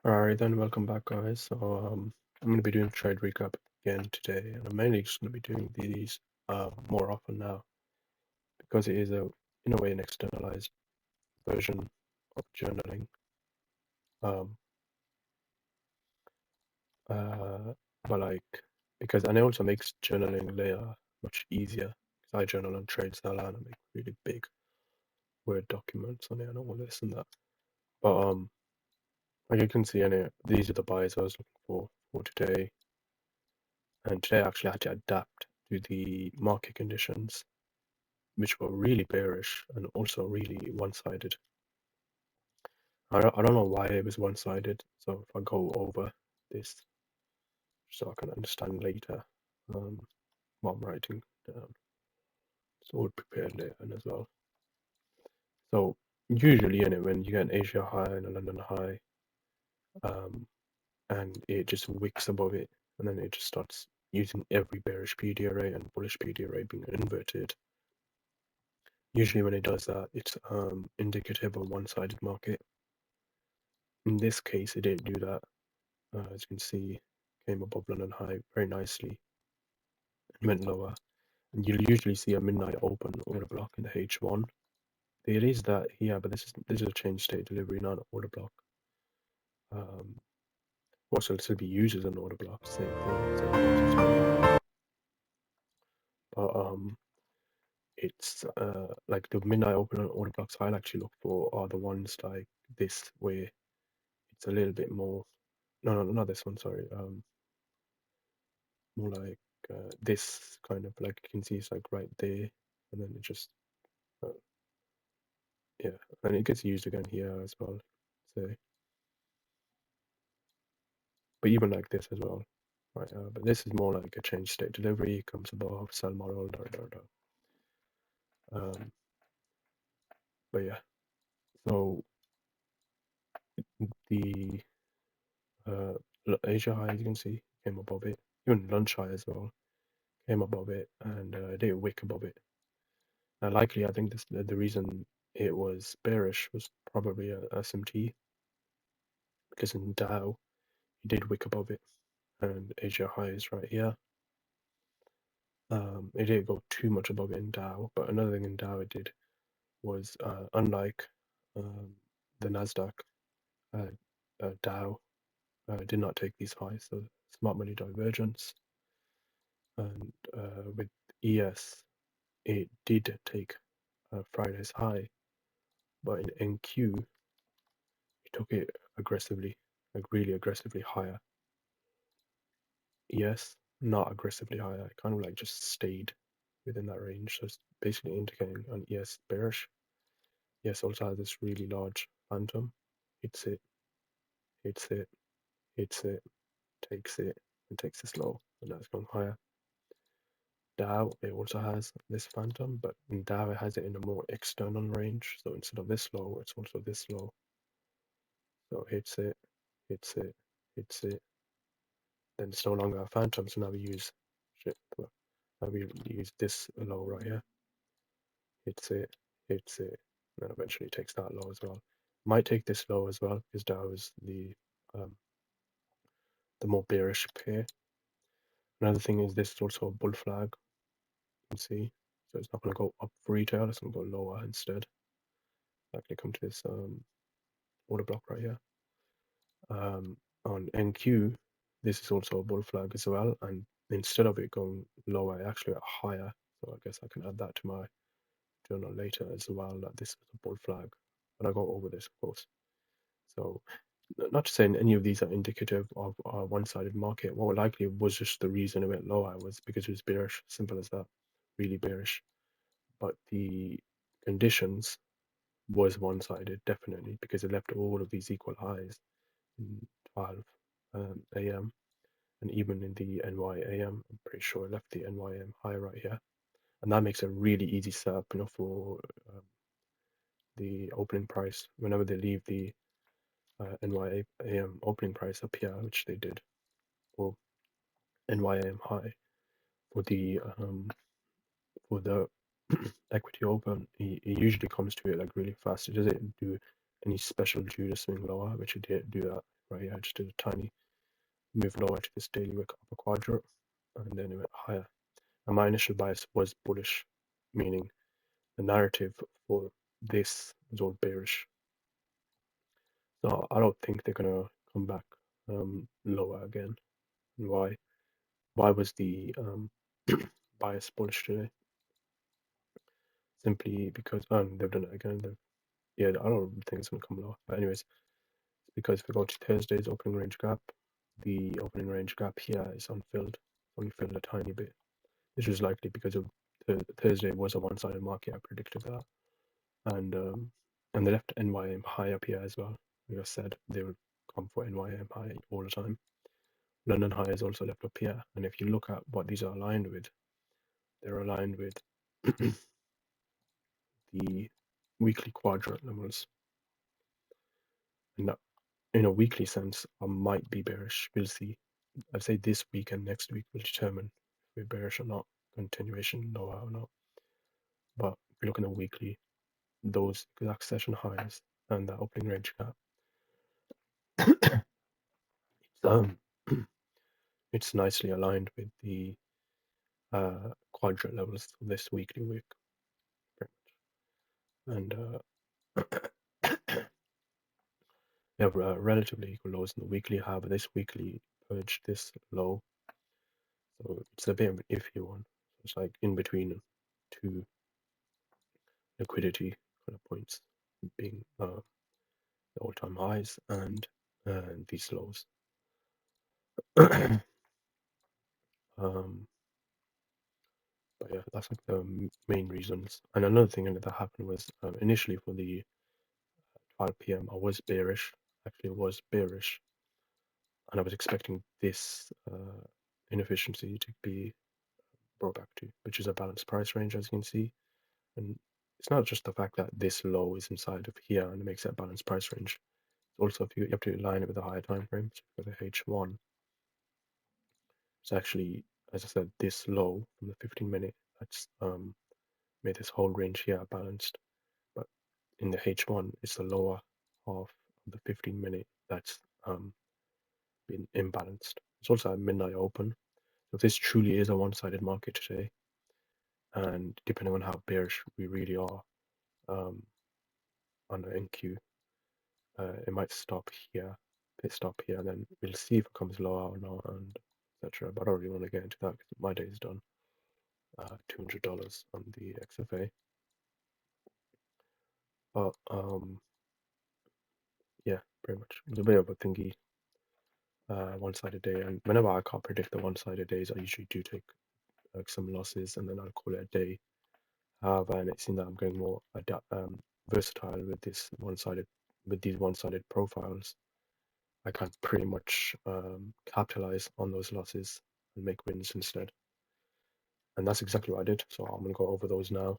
Alright then, welcome back guys. I'm going to be doing trade recap again today, and I'm mainly just going to be doing these more often now because it is in a way an externalized version of journaling. Um, but like and it also makes journaling later much easier because I journal on TradeStyle and I make really big Word documents on it and all this and that. But like you can see in it, these are the buys I was looking for today. And today I actually had to adapt to the market conditions, which were really bearish and also really one-sided. I don't know why it was one-sided. So if I go over this, so I can understand later what I'm writing down, so we'll prepare later as well. So usually in it, when you get an Asia high and a London high, and it just wicks above it, and then it just starts using every bearish PD array and bullish PD array being inverted. Usually when it does that, it's indicative of one-sided market. In this case, it didn't do that. As you can see, came above London high very nicely and went lower. And you'll usually see a midnight open order block in the H1. There is that here, but this is a change state delivery, not an order block. What will still be used as an order block, same thing. But it's like the midnight open and order blocks I'll actually look for are the ones like this, where it's a little bit more. No, not this one. Sorry. More like this kind of, like you can see it's like right there, and then it just yeah, and it gets used again here as well. So, but even like this as well, right? But this is more like a change state delivery, comes above, sell model, but yeah, so the uh, Asia high, as you can see, came above it. Even lunch high as well came above it, and did wick above it. Now, likely, I think the reason it was bearish was probably a SMT, because in Dow it did wick above it, and Asia high is right here. It didn't go too much above it in Dow, but another thing in Dow it did was unlike the Nasdaq, Dow did not take these highs, so smart money divergence. And with ES, it did take Friday's high, but in NQ, it took it aggressively, like really aggressively higher. ES, not aggressively higher, it kind of like just stayed within that range. So it's basically indicating an ES bearish. ES also has this really large phantom. Hits it, hits it, hits it, takes it, and takes this low, and that's going higher. Dow, it also has this phantom, but in Dow it has it in a more external range. So instead of this low, it's also this low. So hits it, hits it, hits it. Then it's no longer a phantom, so now we use now we use this low right here. Hits it, hits it, and then eventually takes that low as well. Might take this low as well because Dow is the more bearish pair. Another thing is this is also a bull flag. You can see, so it's not going to go up for retail. It's going to go lower instead. Likely come to this order block right here. On NQ, this is also a bull flag as well, and instead of it going lower, it actually went higher. So I guess I can add that to my journal later as well, that this is a bull flag. And I go over this, of course. So not to say any of these are indicative of a one-sided market. What likely was just the reason it went lower was because it was bearish, simple as that, really bearish. But the conditions was one-sided, definitely, because it left all of these equal highs in 12 a.m. and even in the NYAM. I'm pretty sure it left the NYAM high right here, and that makes a really easy setup, for the opening price whenever they leave the NYAM opening price up here, which they did, or NYAM high for the equity open. It usually comes to it like really fast. It doesn't do any special due to swing lower, which it did do that right here. I just did a tiny move lower to this daily wick upper quadrant, and then it went higher. And my initial bias was bullish, meaning the narrative for this was all bearish. So I don't think they're gonna come back lower again. And why? Why was the bias bullish today? Simply because they've done it again. Yeah, I don't think it's gonna come lower. But anyways, because if we go to Thursday's opening range gap, the opening range gap here is unfilled, only filled a tiny bit. This was likely because of Thursday was a one-sided market. I predicted that, and they left NYM high up here as well. Like I said, they would come for NYM high all the time. London high is also left up here, and if you look at what these are aligned with, they're aligned with the weekly quadrant levels. And that, in a weekly sense, I might be bearish. We'll see. I'd say this week and next week will determine if we're bearish or not, continuation lower or not. But if you look in a weekly, those exact session highs and that opening range gap, um, it's nicely aligned with the quadrant levels of this weekly wick, and they have relatively equal lows in the weekly. However, this weekly purged this low, so it's a bit of an iffy one. It's like in between two liquidity kind of points, being the all-time highs and these lows. But yeah, that's like the main reasons. And another thing that happened was initially for the 12 p.m. I was bearish. Actually, I was bearish, and I was expecting this inefficiency to be brought back to, which is a balanced price range, as you can see. And it's not just the fact that this low is inside of here and it makes that balanced price range. It's also if you have to align it with a higher time frame. So for the H1, it's actually, as I said, this low from the 15-minute that's made this whole range here balanced. But in the H1, it's the lower half of the 15-minute that's been imbalanced. It's also a midnight open. So if this truly is a one-sided market today, and depending on how bearish we really are on the NQ, it might stop here, pit stop here, and then we'll see if it comes lower or not, and etc. But I don't really want to get into that because my day is done. $200 on the XFA. But yeah, pretty much. It's a bit of a thingy one-sided day, and whenever I can't predict the one-sided days, I usually do take some losses, and then I'll call it a day. However, and it seems that I'm going more versatile with this one-sided, with these one-sided profiles. I can pretty much capitalize on those losses and make wins instead, and that's exactly what I did. So I'm gonna go over those now,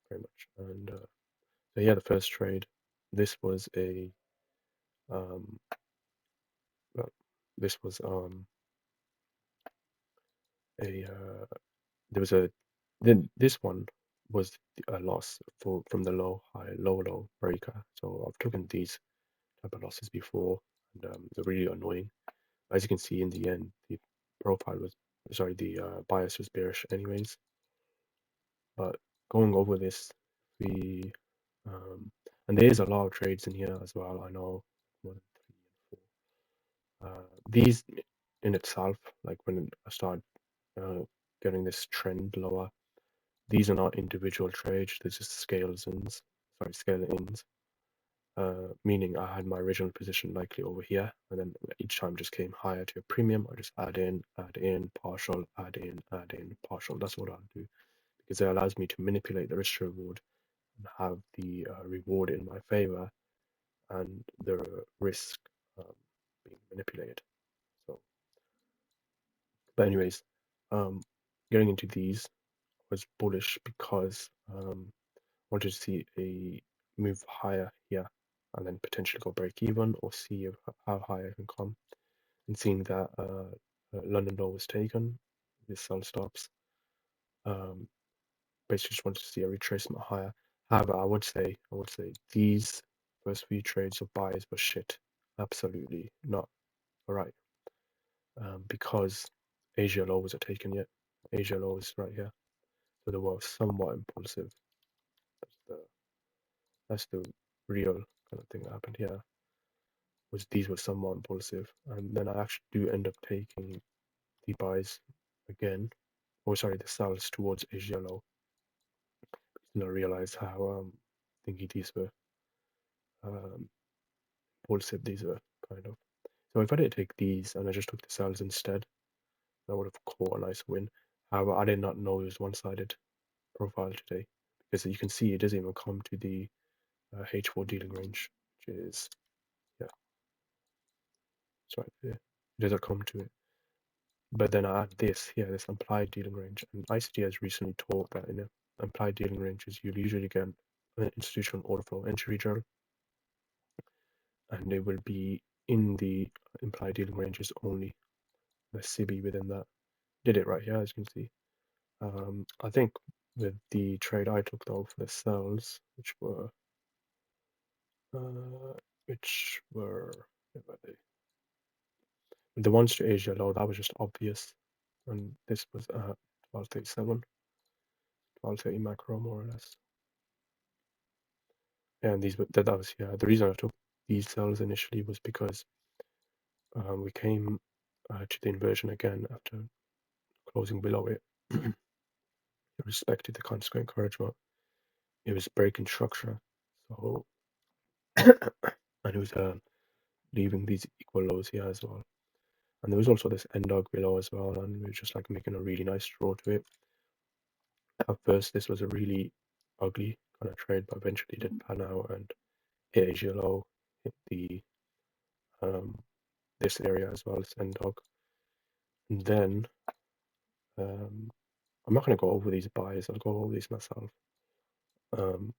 pretty much. And so yeah, the first trade, this was a um, this was a there was a then this one was a loss from the low breaker. So I've taken these type of losses before, and they're really annoying. As you can see, in the end, the profile was sorry, the bias was bearish anyways. But going over this, we and there is a lot of trades in here as well. I know more than 3 and 4. These in itself, like when I start getting this trend lower, these are not individual trades. They're just scale ins. Meaning I had my original position likely over here, and then each time just came higher to a premium. I just add in, partial, add in, partial. That's what I'll do because it allows me to manipulate the risk reward and have the reward in my favor and the risk being manipulated. So, but anyways, um, getting into these was bullish because wanted to see a move higher here and then potentially go break even or see how high I can come. And seeing that London low was taken, this sell stops. Basically just wanted to see a retracement higher. However, I would say these first few trades of buys were shit. Absolutely not all right, because Asia low wasn't taken yet. Asia low is right here, so they were somewhat impulsive. That's the that's the real kind of thing that happened here. Was these were somewhat impulsive, and then I actually do end up taking the buys again, or sorry, the sells towards Asia low. And I realized how thingy these were um, impulsive these were kind of. So if I did take these and I just took the sells instead, I would have caught a nice win. However, I did not know it was one-sided profile today because you can see it doesn't even come to the H4 dealing range, which is yeah, it's right there. It doesn't come to it. But then I add this here, this implied dealing range, and ICT has recently taught that in implied dealing ranges you'll usually get an institutional order flow entry journal, and it will be in the implied dealing ranges only. The CB within that did it right here, as you can see. I think with the trade I took though for the sells, uh, which were where were they? The ones to Asia low, that was just obvious, and this was 1237, 1230 macro more or less. And these were that was yeah. The reason I took these sells initially was because we came to the inversion again after closing below it. It respected the constant encouragement. It was breaking structure, so and it was leaving these equal lows here as well. And there was also this end dog below as well, and we were just like making a really nice draw to it. At first, this was a really ugly kind of trade, but eventually did pan out and hit Asia low, hit the um, this area as well as end dog. And then I'm not going to go over these buys. I'll go over these myself. Um,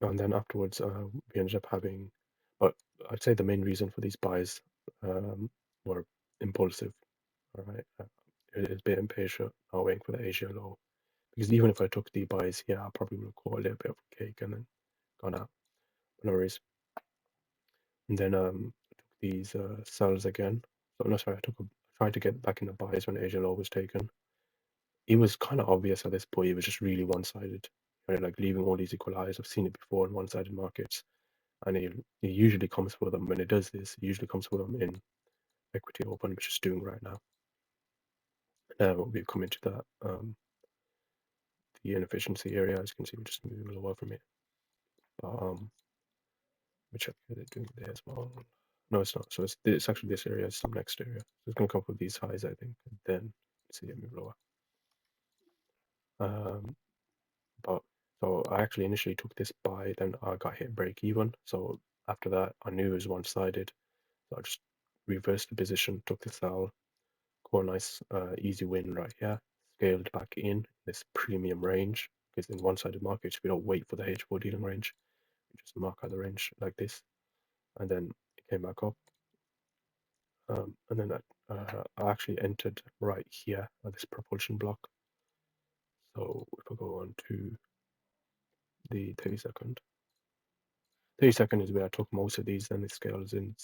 and then afterwards, we ended up having, but I'd say the main reason for these buys were impulsive. All right, it is a bit impatient, not waiting for the Asia low. Because even if I took the buys, yeah, I probably would have caught a little bit of a cake and then gone out. But no worries. And then I took these sells again. So no, sorry, I tried to get back in the buys when Asia low was taken. It was kind of obvious at this point. It was just really one-sided, right? Like leaving all these equal highs. I've seen it before in one-sided markets, and it usually comes for them when it does this. It usually comes for them in equity open, which it's doing right now. We've come into that the inefficiency area. As you can see, we're just moving lower from it. Which they're doing there as well. No, it's not. So it's actually this area. It's the next area. So it's going to come up with these highs, I think, and then see it move lower. Um, but so I actually initially took this buy, then I got hit break even. So after that, I knew it was one-sided. So I just reversed the position, took the sell, got a nice easy win right here. Scaled back in this premium range because in one-sided markets we don't wait for the H4 dealing range. We just mark out the range like this, and then it came back up. And then I actually entered right here at this propulsion block. So if I go on to the 30-second, 30-second is where I took most of these, then it scales in,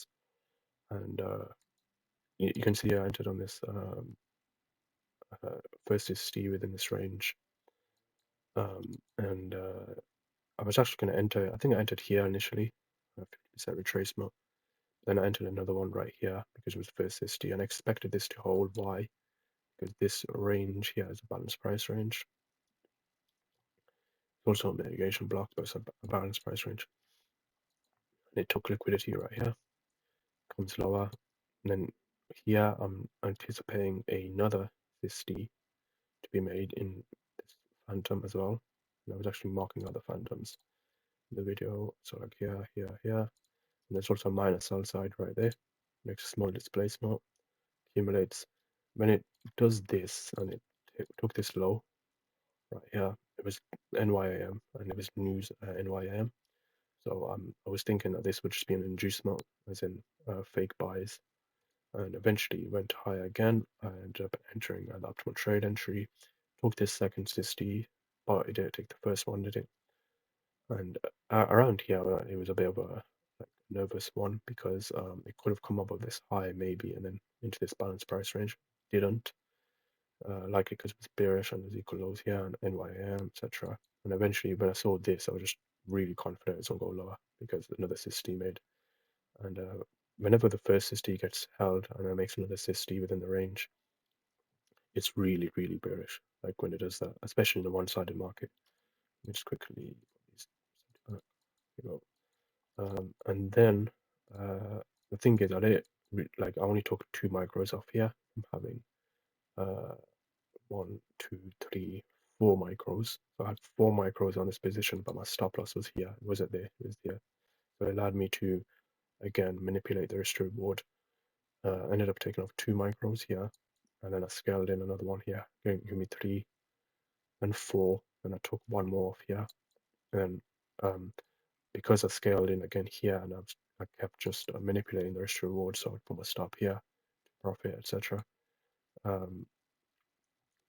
and you can see I entered on this first is Steve within this range, and I was actually going to enter. I think I entered here initially, 50% retracement. Then I entered another one right here because it was first 60, and I expected this to hold. Why? Because this range here is a balanced price range. Also a mitigation block, but it's a balanced price range. And it took liquidity right here, comes lower. And then here I'm anticipating another 50 to be made in this phantom as well. And I was actually marking out the phantoms in the video. So like here, here, here. And there's also a minor sell side right there. Makes a small displacement, accumulates. When it does this and it took this low right here, it was NYAM and it was news NYAM. So I was thinking that this would just be an inducement, as in fake buys, and eventually went higher again. I ended up entering an optimal trade entry, took this second 60, but it didn't take the first one, did it? And around here, it was a bit of a like, nervous one because it could have come above this high maybe and then into this balanced price range. Didn't. Likely because it was bearish and there's equal lows here and NYM, etc. And eventually when I saw this, I was just really confident it's gonna go lower because another SIST made. And whenever the first SIST gets held and it makes another SIST within the range, it's really, really bearish. Like when it does that, especially in the one-sided market. Let me just quickly here we go. And then the thing is, I did like I only took 2 micros off here. I'm having uh, 1, 2, 3, 4 micros. So I had 4 micros on this position, but my stop loss was here. It wasn't there. It was here. So it allowed me to again manipulate the risk to reward. Ended up taking off 2 micros here, and then I scaled in another one here, give me 3 and 4, and I took one more off here, and um, because I scaled in again here, and I kept just manipulating the risk to reward, so I'd put my stop here, profit, etc. Um,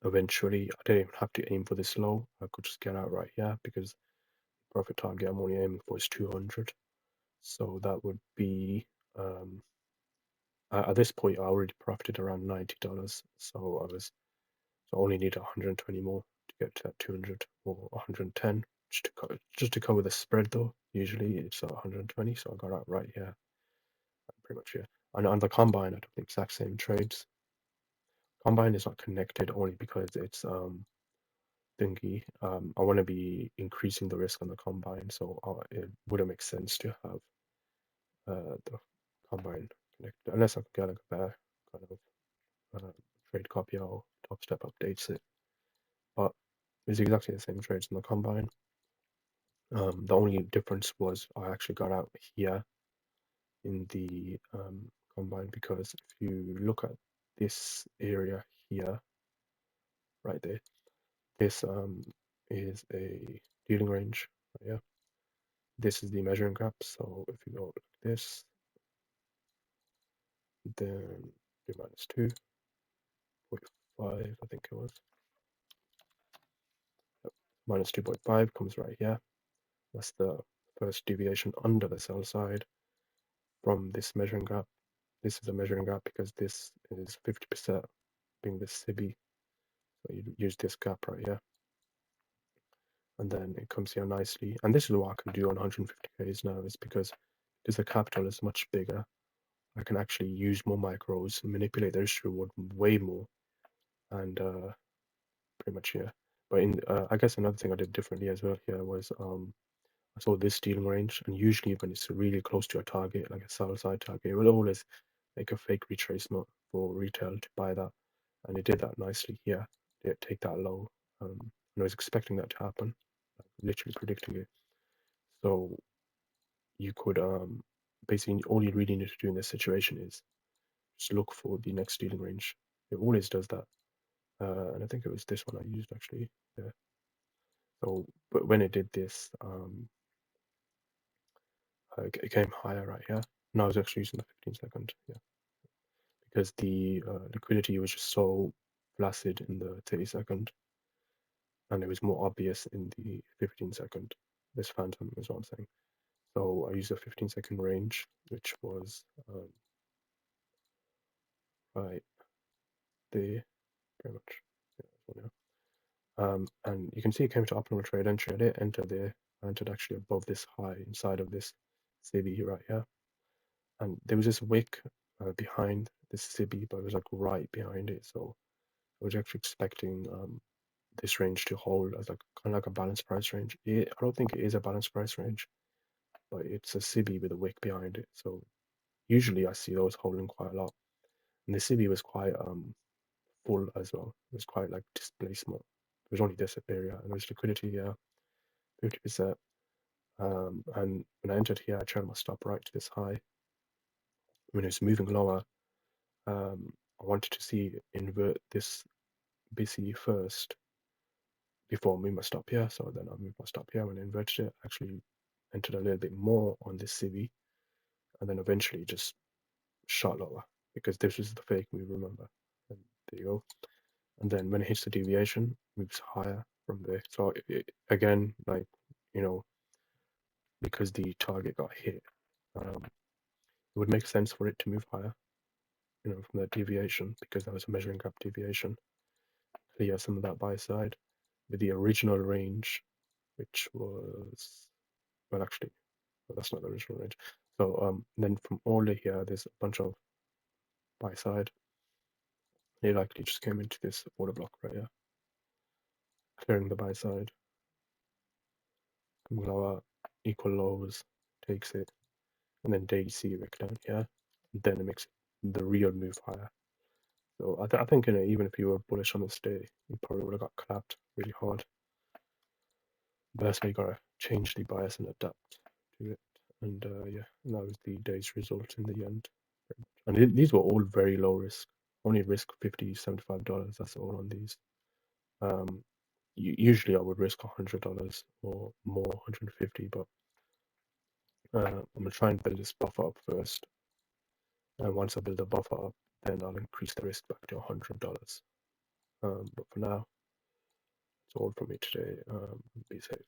Eventually, I didn't even have to aim for this low. I could just get out right here because profit target I'm only aiming for is 200. So that would be at this point I already profited around $90. So I only need 120 more to get to that 200 or 110 just to cover the spread though. Usually it's 120, so I got out right here, pretty much here. And on the combine, I took the exact same trades. Combine is not connected only because it's thingy. I want to be increasing the risk on the combine, so it wouldn't make sense to have the combine connected unless I could get like a better kind of trade copy or top step updates it. But it's exactly the same trades in the combine. The only difference was I actually got out here in the combine because if you look at this area here, right there, this is a dealing range. Yeah, this is the measuring gap. So if you go like this, then do minus 2.5, I think it was. Yep. Minus 2.5 comes right here. That's the first deviation under the sell side from this measuring gap. This is a measuring gap because this is 50% being the SIBI. So you use this gap right here. And then it comes here nicely. And this is what I can do on 150Ks now is because the capital is much bigger. I can actually use more micros and manipulate the risk reward way more. And pretty much here. But in I guess another thing I did differently as well here was I saw this dealing range, and usually when it's really close to a target, like a sell side target, it will always make a fake retracement for retail to buy that, and it did that nicely here. It take that low, and I was expecting that to happen, like literally predicting it. So you could basically all you really need to do in this situation is just look for the next dealing range. It always does that, and I think it was this one I used actually. Yeah. So, but when it did this, it came higher right here. No, I was actually using the 15-second, yeah, because the liquidity was just so flaccid in the 30-second, and it was more obvious in the 15-second. This phantom is what I'm saying. So I used a 15-second range, which was right there, pretty much. Yeah, and you can see it came to optimal trade entry. I didn't enter there. I entered actually above this high inside of this CB right here. And there was this wick behind this CB, but it was like right behind it. So I was actually expecting this range to hold as like kind of like a balanced price range. I don't think it is a balanced price range, but it's a CB with a wick behind it. So usually I see those holding quite a lot. And the CB was quite full as well. It was quite like displacement. There was only this area and there was liquidity here, 50%. And when I entered here, I turned my stop right to this high. When it was moving lower, I wanted to see it invert this BC first before I move my stop here. So then I moved my stop here when I inverted it, actually entered a little bit more on this CV, and then eventually just shot lower because this was the fake move, remember? And there you go. And then when it hits the deviation, moves higher from there. So again, like, you know, because the target got hit, it would make sense for it to move higher, from that deviation, because that was a measuring gap deviation. Clear some of that buy side with the original range, which was, well, actually, well, that's not the original range. So then from order here, there's a bunch of buy side. They likely just came into this order block right here, clearing the buy side. Lower, equal lows, takes it, and then day C wick down here. Then it makes the real move higher. So I think even if you were bullish on this day, you probably would have got clapped really hard. But that's why you gotta change the bias and adapt to it. And yeah, and that was the day's result in the end. And these were all very low risk. Only risk $50, $75. That's all on these. Usually I would risk $100 or more, 150, but I'm gonna try and build this buffer up first. And once I build a buffer up, then I'll increase the risk back to $100. But for now, it's all from me today. Be safe.